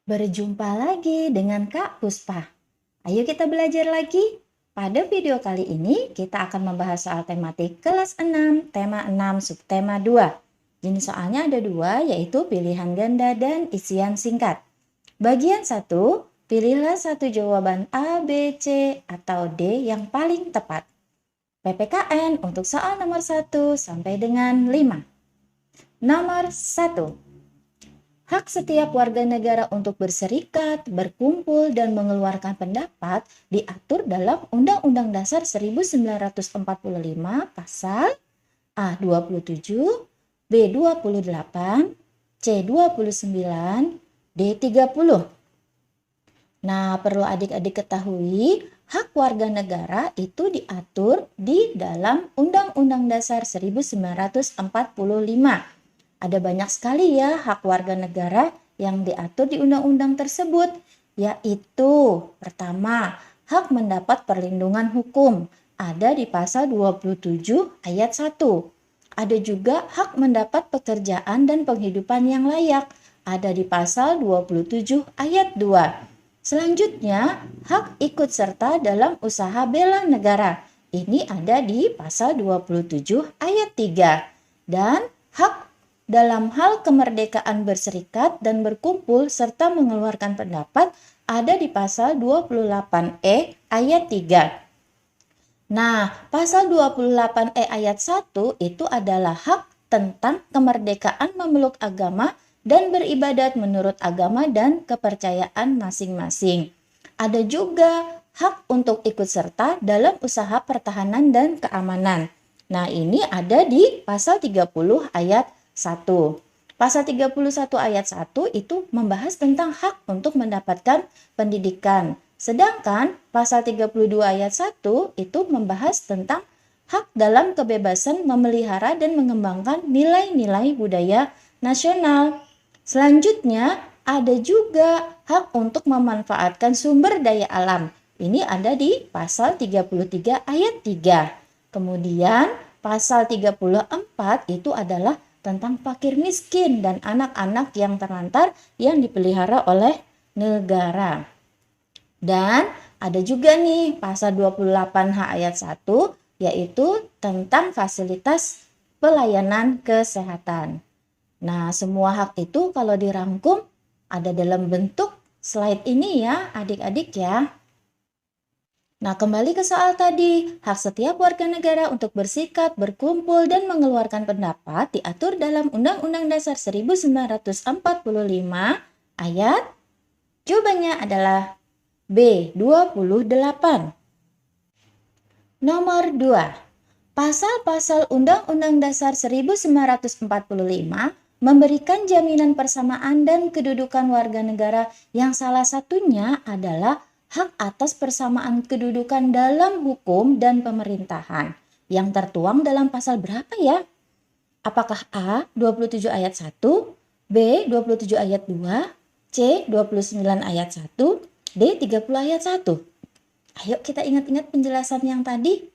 Berjumpa lagi dengan Kak Puspa. Ayo kita belajar lagi. Pada video kali ini kita akan membahas soal tematik kelas 6, tema 6, subtema 2. Jenis soalnya ada dua, yaitu pilihan ganda dan isian singkat. Bagian 1, pilihlah satu jawaban A, B, C, atau D yang paling tepat. PPKN untuk soal nomor 1 sampai dengan 5. Nomor 1. Hak setiap warga negara untuk berserikat, berkumpul, dan mengeluarkan pendapat diatur dalam Undang-Undang Dasar 1945 pasal A 27, B 28, C 29, D 30. Nah, perlu adik-adik ketahui, hak warga negara itu diatur di dalam Undang-Undang Dasar 1945. Ada banyak sekali ya hak warga negara yang diatur di undang-undang tersebut, yaitu pertama, hak mendapat perlindungan hukum, ada di pasal 27 ayat 1. Ada juga hak mendapat pekerjaan dan penghidupan yang layak, ada di pasal 27 ayat 2. Selanjutnya, hak ikut serta dalam usaha bela negara. Ini ada di pasal 27 ayat 3. Dan hak dalam hal kemerdekaan berserikat dan berkumpul serta mengeluarkan pendapat ada di pasal 28E ayat 3. Nah, pasal 28E ayat 1 itu adalah hak tentang kemerdekaan memeluk agama dan beribadat menurut agama dan kepercayaan masing-masing. Ada juga hak untuk ikut serta dalam usaha pertahanan dan keamanan. Nah, ini ada di pasal 30 ayat 1. Pasal 31 ayat 1 itu membahas tentang hak untuk mendapatkan pendidikan. Sedangkan pasal 32 ayat 1 itu membahas tentang hak dalam kebebasan memelihara dan mengembangkan nilai-nilai budaya nasional. Selanjutnya ada juga hak untuk memanfaatkan sumber daya alam. Ini ada di pasal 33 ayat 3. Kemudian pasal 34 itu adalah tentang fakir miskin dan anak-anak yang terlantar yang dipelihara oleh negara. Dan ada juga nih pasal 28H ayat 1 yaitu tentang fasilitas pelayanan kesehatan. Nah, semua hak itu kalau dirangkum ada dalam bentuk slide ini ya adik-adik ya. Nah, kembali ke soal tadi, hak setiap warga negara untuk bersikap, berkumpul, dan mengeluarkan pendapat diatur dalam Undang-Undang Dasar 1945 ayat, jawabannya adalah B, 28. Nomor 2. Pasal-pasal Undang-Undang Dasar 1945 memberikan jaminan persamaan dan kedudukan warga negara yang salah satunya adalah hak atas persamaan kedudukan dalam hukum dan pemerintahan yang tertuang dalam pasal berapa ya? Apakah A 27 ayat 1, B 27 ayat 2, C 29 ayat 1, D 30 ayat 1? Ayo kita ingat-ingat penjelasan yang tadi.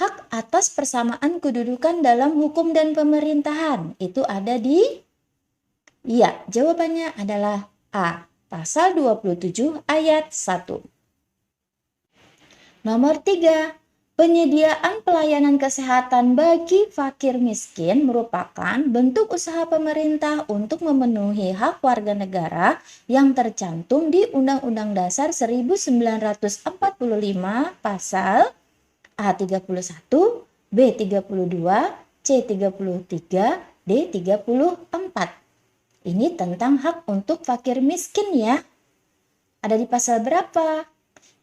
Hak atas persamaan kedudukan dalam hukum dan pemerintahan itu ada di? Iya, jawabannya adalah A. Pasal 27 ayat 1. Nomor 3. Penyediaan pelayanan kesehatan bagi fakir miskin merupakan bentuk usaha pemerintah untuk memenuhi hak warga negara yang tercantum di Undang-Undang Dasar 1945 pasal A 31, B 32, C 33, D 34. Ini tentang hak untuk fakir miskin ya. Ada di pasal berapa?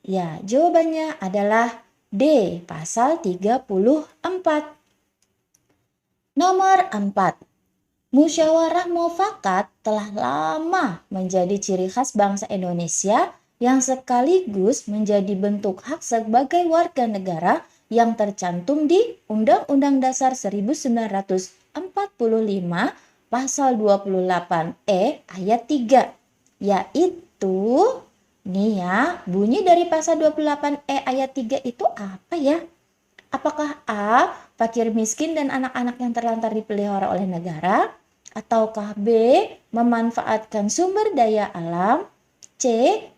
Ya, jawabannya adalah D, pasal 34. Nomor 4. Musyawarah mufakat telah lama menjadi ciri khas bangsa Indonesia yang sekaligus menjadi bentuk hak sebagai warga negara yang tercantum di Undang-Undang Dasar 1945 pasal 28E ayat 3, yaitu nih ya, bunyi dari pasal 28E ayat 3 itu apa ya? Apakah A, fakir miskin dan anak-anak yang terlantar dipelihara oleh negara? Ataukah B. Memanfaatkan sumber daya alam? C.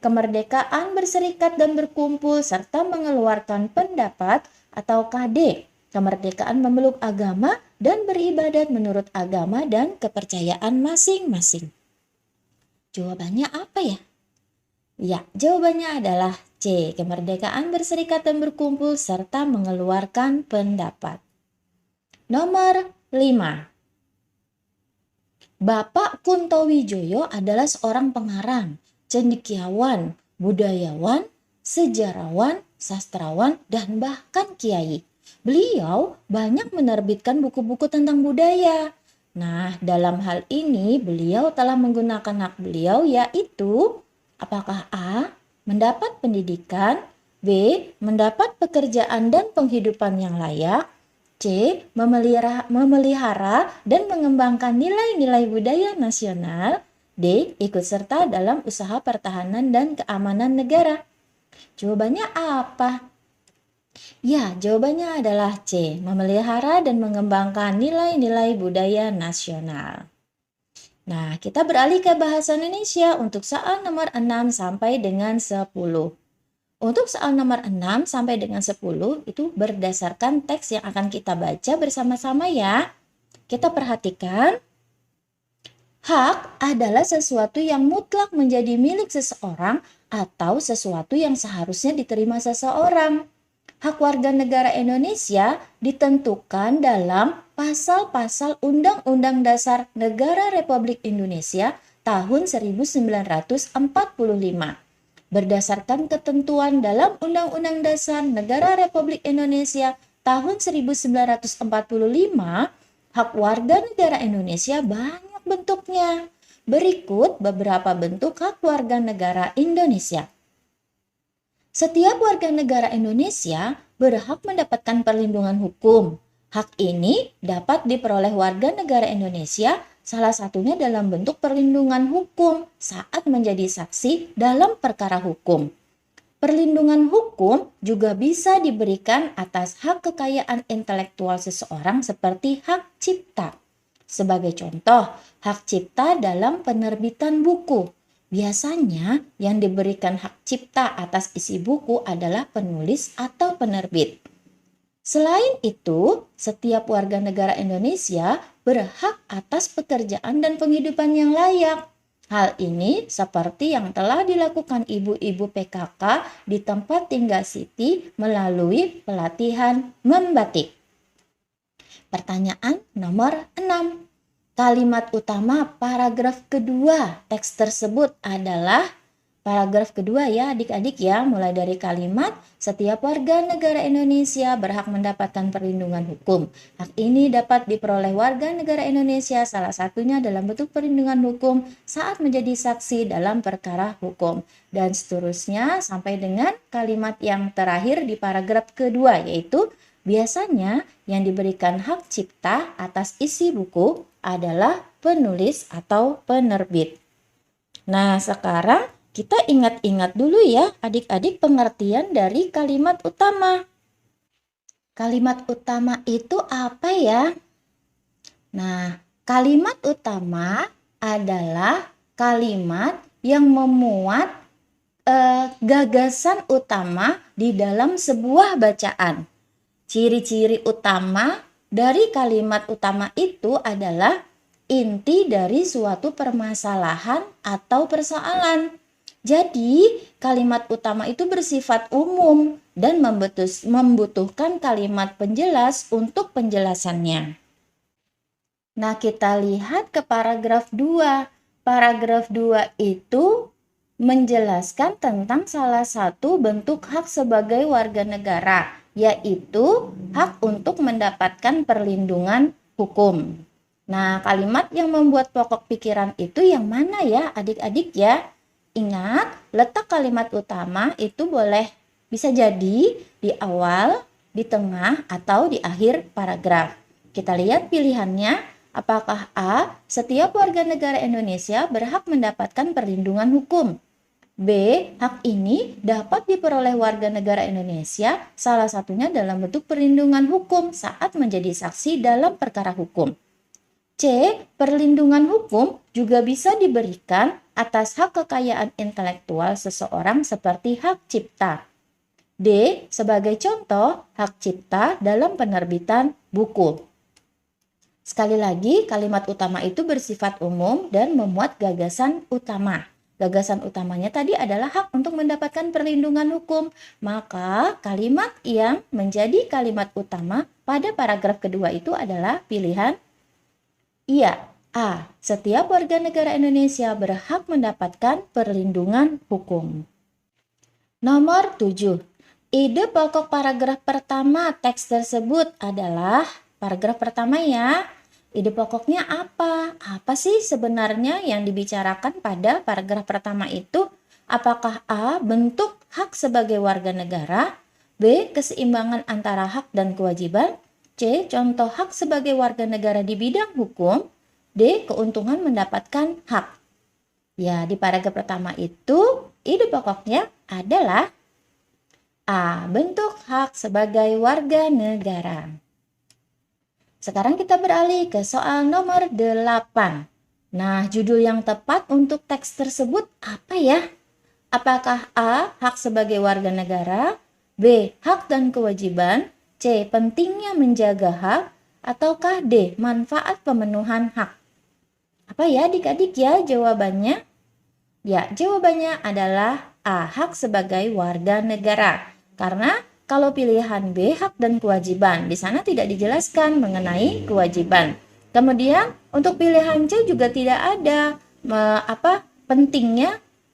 Kemerdekaan berserikat dan berkumpul serta mengeluarkan pendapat? Ataukah D. Kemerdekaan memeluk agama dan beribadat menurut agama dan kepercayaan masing-masing? Jawabannya apa ya? Ya, jawabannya adalah C. Kemerdekaan berserikat dan berkumpul serta mengeluarkan pendapat. Nomor 5. Bapak Kuntowijoyo adalah seorang pengarang, cendekiawan, budayawan, sejarawan, sastrawan, dan bahkan kiai. Beliau banyak menerbitkan buku-buku tentang budaya. Nah, dalam hal ini beliau telah menggunakan hak beliau yaitu apakah A. Mendapat pendidikan, B. Mendapat pekerjaan dan penghidupan yang layak, C. Memelihara dan mengembangkan nilai-nilai budaya nasional, D. Ikut serta dalam usaha pertahanan dan keamanan negara. Jawabannya apa? Ya, jawabannya adalah C. Memelihara dan mengembangkan nilai-nilai budaya nasional. Nah, kita beralih ke bahasa Indonesia untuk soal nomor 6 sampai dengan 10. Untuk soal nomor 6 sampai dengan 10 itu berdasarkan teks yang akan kita baca bersama-sama ya. Kita perhatikan, hak adalah sesuatu yang mutlak menjadi milik seseorang atau sesuatu yang seharusnya diterima seseorang. Hak warga negara Indonesia ditentukan dalam pasal-pasal Undang-Undang Dasar Negara Republik Indonesia tahun 1945. Berdasarkan ketentuan dalam Undang-Undang Dasar Negara Republik Indonesia tahun 1945, hak warga negara Indonesia banyak bentuknya. Berikut beberapa bentuk hak warga negara Indonesia. Setiap warga negara Indonesia berhak mendapatkan perlindungan hukum. Hak ini dapat diperoleh warga negara Indonesia salah satunya dalam bentuk perlindungan hukum saat menjadi saksi dalam perkara hukum. Perlindungan hukum juga bisa diberikan atas hak kekayaan intelektual seseorang seperti hak cipta. Sebagai contoh, hak cipta dalam penerbitan buku. Biasanya yang diberikan hak cipta atas isi buku adalah penulis atau penerbit. Selain itu, setiap warga negara Indonesia berhak atas pekerjaan dan penghidupan yang layak. Hal ini seperti yang telah dilakukan ibu-ibu PKK di tempat tinggal Siti melalui pelatihan membatik. Pertanyaan nomor 6. Kalimat utama paragraf kedua teks tersebut adalah paragraf kedua ya adik-adik ya, mulai dari kalimat setiap warga negara Indonesia berhak mendapatkan perlindungan hukum. Hak ini dapat diperoleh warga negara Indonesia salah satunya dalam bentuk perlindungan hukum saat menjadi saksi dalam perkara hukum. Dan seterusnya sampai dengan kalimat yang terakhir di paragraf kedua yaitu biasanya yang diberikan hak cipta atas isi buku adalah penulis atau penerbit. Nah, sekarang kita ingat-ingat dulu ya adik-adik pengertian dari kalimat utama. Kalimat utama itu apa ya? Nah, kalimat utama adalah kalimat yang memuat gagasan utama di dalam sebuah bacaan. Ciri-ciri utama dari kalimat utama itu adalah inti dari suatu permasalahan atau persoalan. Jadi, kalimat utama itu bersifat umum dan membutuhkan kalimat penjelas untuk penjelasannya. Nah, kita lihat ke paragraf 2. Paragraf 2 itu menjelaskan tentang salah satu bentuk hak sebagai warga negara, yaitu hak untuk mendapatkan perlindungan hukum. Nah, kalimat yang membuat pokok pikiran itu yang mana ya adik-adik ya? Ingat, letak kalimat utama itu bisa jadi di awal, di tengah, atau di akhir paragraf. Kita lihat pilihannya, apakah A. Setiap warga negara Indonesia berhak mendapatkan perlindungan hukum. B. Hak ini dapat diperoleh warga negara Indonesia salah satunya dalam bentuk perlindungan hukum saat menjadi saksi dalam perkara hukum. C. Perlindungan hukum juga bisa diberikan atas hak kekayaan intelektual seseorang seperti hak cipta. D. Sebagai contoh, hak cipta dalam penerbitan buku. Sekali lagi, kalimat utama itu bersifat umum dan memuat gagasan utama. Gagasan utamanya tadi adalah hak untuk mendapatkan perlindungan hukum. Maka kalimat yang menjadi kalimat utama pada paragraf kedua itu adalah pilihan iya. A. Setiap warga negara Indonesia berhak mendapatkan perlindungan hukum. Nomor 7. Ide pokok paragraf pertama teks tersebut adalah paragraf pertama ya. Ide pokoknya apa? Apa sih sebenarnya yang dibicarakan pada paragraf pertama itu? Apakah A. Bentuk hak sebagai warga negara? B. Keseimbangan antara hak dan kewajiban? C. Contoh hak sebagai warga negara di bidang hukum? D. Keuntungan mendapatkan hak. Ya, di paragraf pertama itu ide pokoknya adalah A. Bentuk hak sebagai warga negara. Sekarang kita beralih ke soal nomor 8. Nah, judul yang tepat untuk teks tersebut apa ya? Apakah A. Hak sebagai warga negara? B. Hak dan kewajiban? C. Pentingnya menjaga hak? Ataukah D. Manfaat pemenuhan hak? Apa ya adik-adik ya jawabannya? Ya, jawabannya adalah A. Hak sebagai warga negara. Karena kalau pilihan B, hak dan kewajiban, di sana tidak dijelaskan mengenai kewajiban. Kemudian untuk pilihan C juga tidak ada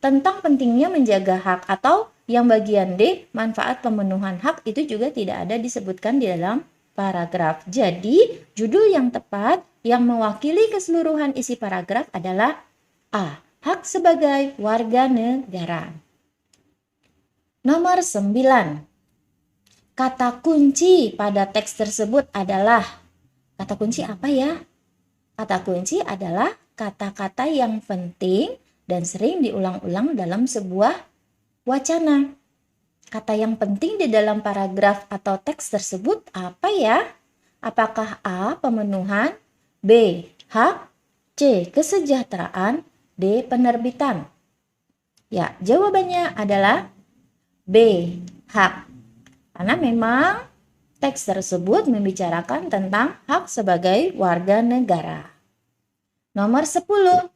tentang pentingnya menjaga hak, atau yang bagian D, manfaat pemenuhan hak, itu juga tidak ada disebutkan di dalam paragraf. Jadi judul yang tepat yang mewakili keseluruhan isi paragraf adalah A. Hak sebagai warga negara. Nomor 9. Kata kunci pada teks tersebut adalah, kata kunci apa ya? Kata kunci adalah kata-kata yang penting dan sering diulang-ulang dalam sebuah wacana. Kata yang penting di dalam paragraf atau teks tersebut apa ya? Apakah A. Pemenuhan? B. Hak? C. Kesejahteraan? D. Penerbitan? Ya, jawabannya adalah B. Hak. Karena memang teks tersebut membicarakan tentang hak sebagai warga negara. Nomor 10.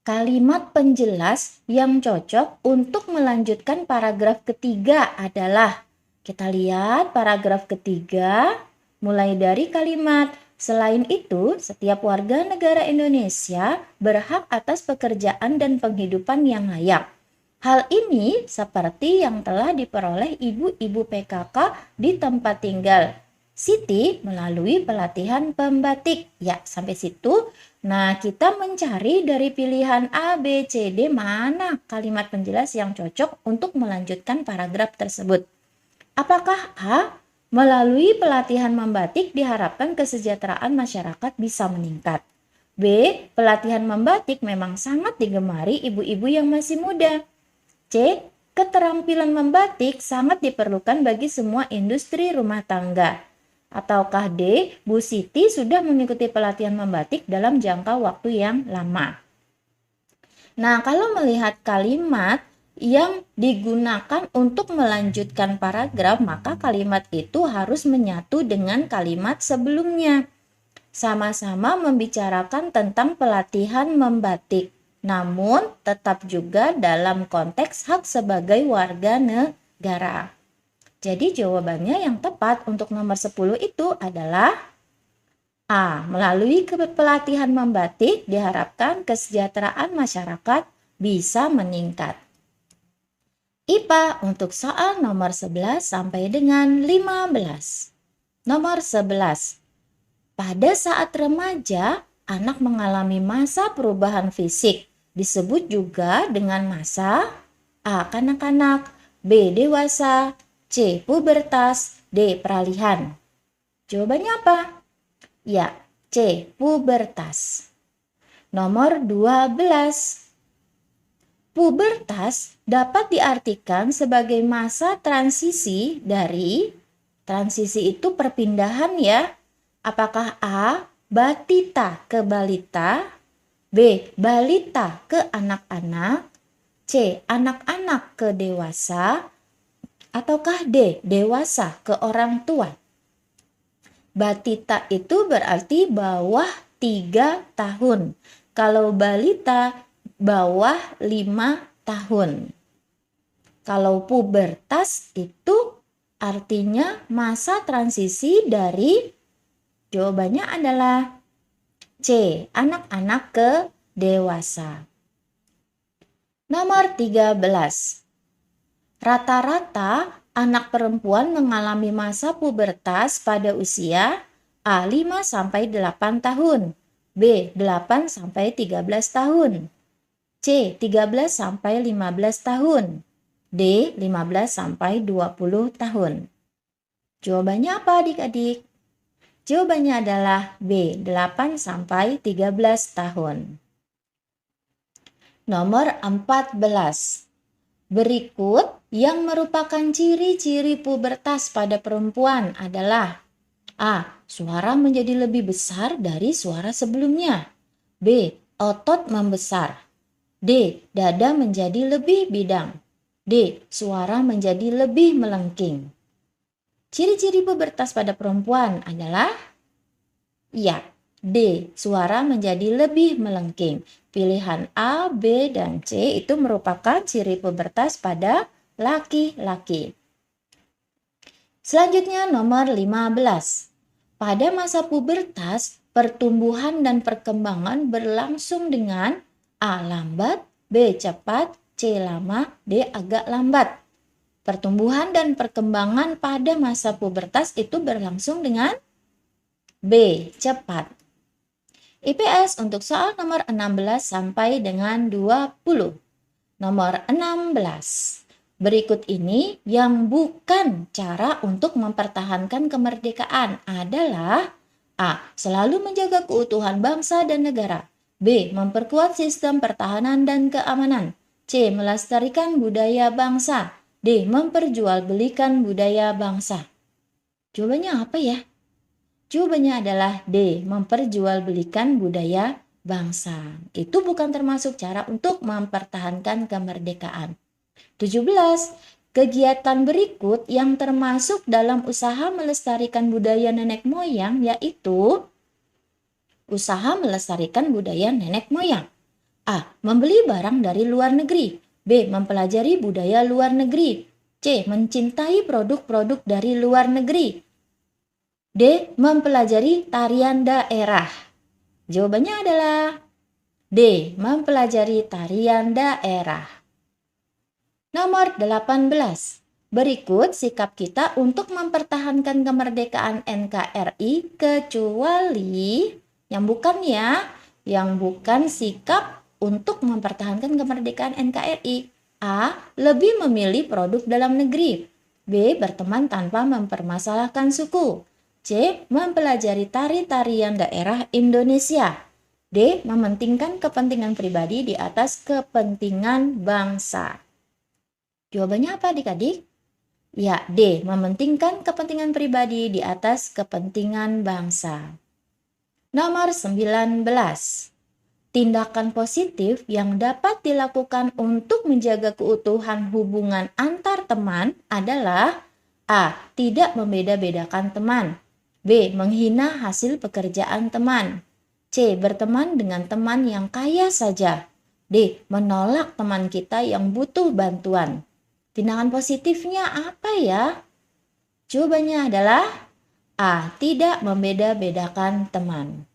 Kalimat penjelas yang cocok untuk melanjutkan paragraf ketiga adalah, kita lihat paragraf ketiga mulai dari kalimat, selain itu setiap warga negara Indonesia berhak atas pekerjaan dan penghidupan yang layak. Hal ini seperti yang telah diperoleh ibu-ibu PKK di tempat tinggal Siti melalui pelatihan pembatik. Ya, sampai situ. Nah, kita mencari dari pilihan A, B, C, D mana kalimat penjelas yang cocok untuk melanjutkan paragraf tersebut. Apakah A. Melalui pelatihan membatik diharapkan kesejahteraan masyarakat bisa meningkat. B. Pelatihan membatik memang sangat digemari ibu-ibu yang masih muda. C. Keterampilan membatik sangat diperlukan bagi semua industri rumah tangga. Ataukah D. Bu Siti sudah mengikuti pelatihan membatik dalam jangka waktu yang lama. Nah, kalau melihat kalimat yang digunakan untuk melanjutkan paragraf, maka kalimat itu harus menyatu dengan kalimat sebelumnya. Sama-sama membicarakan tentang pelatihan membatik. Namun tetap juga dalam konteks hak sebagai warga negara. Jadi jawabannya yang tepat untuk nomor 10 itu adalah A. Melalui pelatihan membatik diharapkan kesejahteraan masyarakat bisa meningkat. IPA untuk soal nomor 11 sampai dengan 15. Nomor 11. Pada saat remaja, anak mengalami masa perubahan fisik. Disebut juga dengan masa A. Kanak-kanak, B. Dewasa, C. Pubertas, D. Peralihan. Jawabannya apa? Ya, C. Pubertas. Nomor 12. Pubertas dapat diartikan sebagai masa transisi dari, transisi itu perpindahan ya. Apakah A. batita ke balita, B. balita ke anak-anak, C. anak-anak ke dewasa, ataukah D. dewasa ke orang tua? Batita itu berarti bawah 3 tahun. Kalau balita bawah 5 tahun. Kalau pubertas itu artinya masa transisi dari, jawabannya adalah C. anak-anak ke dewasa. Nomor 13. Rata-rata anak perempuan mengalami masa pubertas pada usia A. 5-8 tahun, B. 8-13 tahun, C. 13-15 tahun, D. 15-20 tahun. Jawabannya apa adik-adik? Jawabannya adalah B. 8-13 tahun. Nomor 14. Berikut yang merupakan ciri-ciri pubertas pada perempuan adalah A. Suara menjadi lebih besar dari suara sebelumnya, B. Otot membesar, D. Dada menjadi lebih bidang, D. Suara menjadi lebih melengking. Ciri-ciri pubertas pada perempuan adalah ya, D. Suara menjadi lebih melengking. Pilihan A, B, dan C itu merupakan ciri pubertas pada laki-laki. Selanjutnya nomor 15. Pada masa pubertas, pertumbuhan dan perkembangan berlangsung dengan A. lambat, B. cepat, C. lama, D. agak lambat. Pertumbuhan dan perkembangan pada masa pubertas itu berlangsung dengan B. cepat. IPS untuk soal nomor 16 sampai dengan 20. Nomor 16. Berikut ini yang bukan cara untuk mempertahankan kemerdekaan adalah A. Selalu menjaga keutuhan bangsa dan negara, B. Memperkuat sistem pertahanan dan keamanan, C. Melestarikan budaya bangsa, D. Memperjualbelikan budaya bangsa. Jawabannya apa ya? Jawabannya adalah D. Memperjualbelikan budaya bangsa. Itu bukan termasuk cara untuk mempertahankan kemerdekaan. 17. Kegiatan berikut yang termasuk dalam usaha melestarikan budaya nenek moyang yaitu usaha melestarikan budaya nenek moyang. A. Membeli barang dari luar negeri, B. Mempelajari budaya luar negeri, C. Mencintai produk-produk dari luar negeri, D. Mempelajari tarian daerah. Jawabannya adalah D. Mempelajari tarian daerah. Nomor 18. Berikut sikap kita untuk mempertahankan kemerdekaan NKRI kecuali yang bukan ya, yang bukan sikap untuk mempertahankan kemerdekaan NKRI. A. Lebih memilih produk dalam negeri, B. Berteman tanpa mempermasalahkan suku, C. Mempelajari tari-tarian daerah Indonesia, D. Mementingkan kepentingan pribadi di atas kepentingan bangsa. Jawabannya apa adik-adik? Ya, D. Mementingkan kepentingan pribadi di atas kepentingan bangsa. Nomor 19. Tindakan positif yang dapat dilakukan untuk menjaga keutuhan hubungan antar teman adalah A. Tidak membeda-bedakan teman, B. Menghina hasil pekerjaan teman, C. Berteman dengan teman yang kaya saja, D. Menolak teman kita yang butuh bantuan. Tindakan positifnya apa ya? Jawabannya adalah A. Tidak membeda-bedakan teman.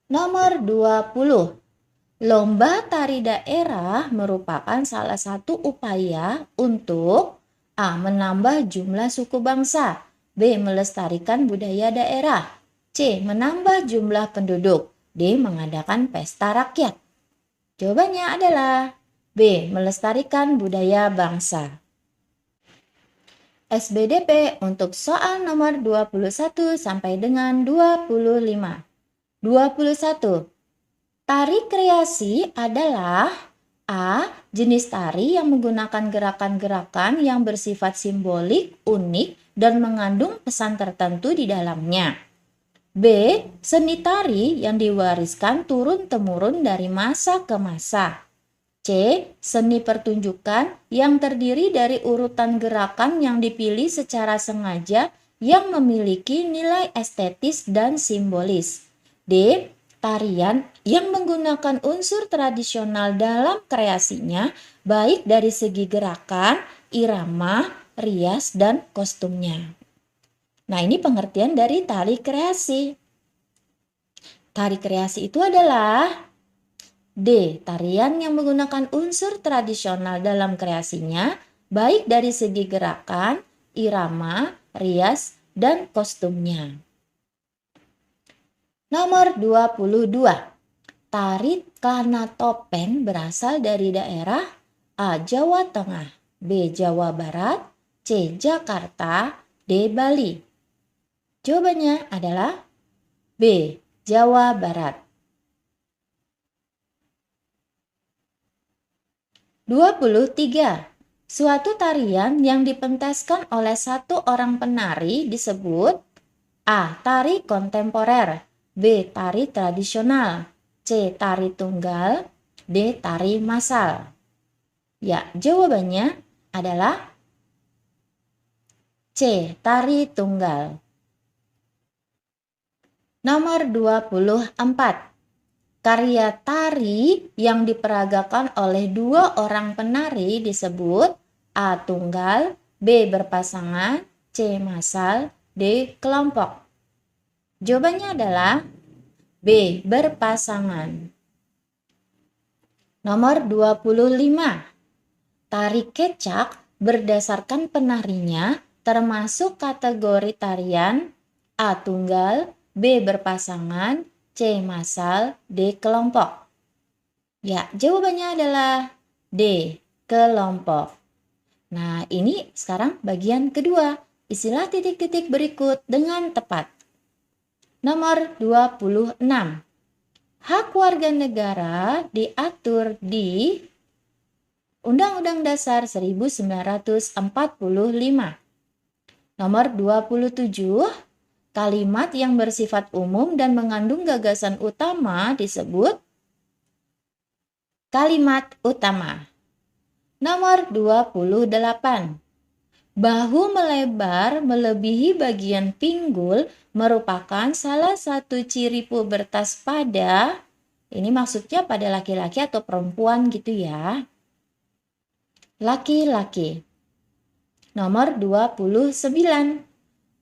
Nomor 20. Lomba tari daerah merupakan salah satu upaya untuk A. Menambah jumlah suku bangsa, B. Melestarikan budaya daerah, C. Menambah jumlah penduduk, D. Mengadakan pesta rakyat. Jawabannya adalah B. Melestarikan budaya bangsa. SBDP untuk soal nomor 21 sampai dengan 25. 21. Tari kreasi adalah A. Jenis tari yang menggunakan gerakan-gerakan yang bersifat simbolik, unik, dan mengandung pesan tertentu di dalamnya. B. Seni tari yang diwariskan turun-temurun dari masa ke masa. C. Seni pertunjukan yang terdiri dari urutan gerakan yang dipilih secara sengaja yang memiliki nilai estetis dan simbolis. D. Tarian yang menggunakan unsur tradisional dalam kreasinya, baik dari segi gerakan, irama, rias, dan kostumnya. Nah, ini pengertian dari tari kreasi. Tari kreasi itu adalah D. Tarian yang menggunakan unsur tradisional dalam kreasinya, baik dari segi gerakan, irama, rias, dan kostumnya. Nomor 22. Tari Kana Topeng berasal dari daerah A. Jawa Tengah, B. Jawa Barat, C. Jakarta, D. Bali. Jawabannya adalah B. Jawa Barat. 23. Suatu tarian yang dipentaskan oleh satu orang penari disebut A. Tari kontemporer, B. Tari tradisional, C. Tari tunggal, D. Tari massal. Ya, jawabannya adalah C. Tari tunggal. Nomor 24. Karya tari yang diperagakan oleh dua orang penari disebut A. Tunggal, B. Berpasangan, C. Massal, D. Kelompok. Jawabannya adalah B. Berpasangan. Nomor 25. Tari kecak berdasarkan penarinya termasuk kategori tarian A. Tunggal, B. Berpasangan, C. Massal, D. Kelompok. Ya, jawabannya adalah D. Kelompok. Nah, ini sekarang bagian kedua. Isilah titik-titik berikut dengan tepat. Nomor 26. Hak warga negara diatur di Undang-Undang Dasar 1945. Nomor 27. Kalimat yang bersifat umum dan mengandung gagasan utama disebut kalimat utama. Nomor 28. Bahu melebar melebihi bagian pinggul merupakan salah satu ciri pubertas pada, ini maksudnya pada laki-laki atau perempuan gitu ya. Laki-laki. Nomor 29.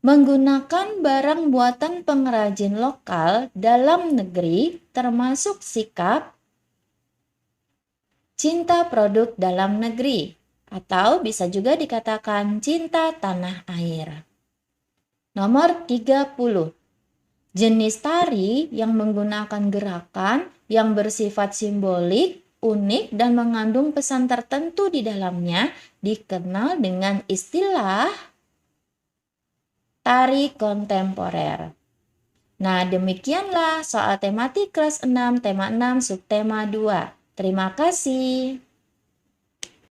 Menggunakan barang buatan pengrajin lokal dalam negeri termasuk sikap cinta produk dalam negeri atau bisa juga dikatakan cinta tanah air. Nomor 30. Jenis tari yang menggunakan gerakan yang bersifat simbolik, unik, dan mengandung pesan tertentu di dalamnya dikenal dengan istilah tari kontemporer. Nah, demikianlah soal tematik kelas 6, tema 6, subtema 2. Terima kasih.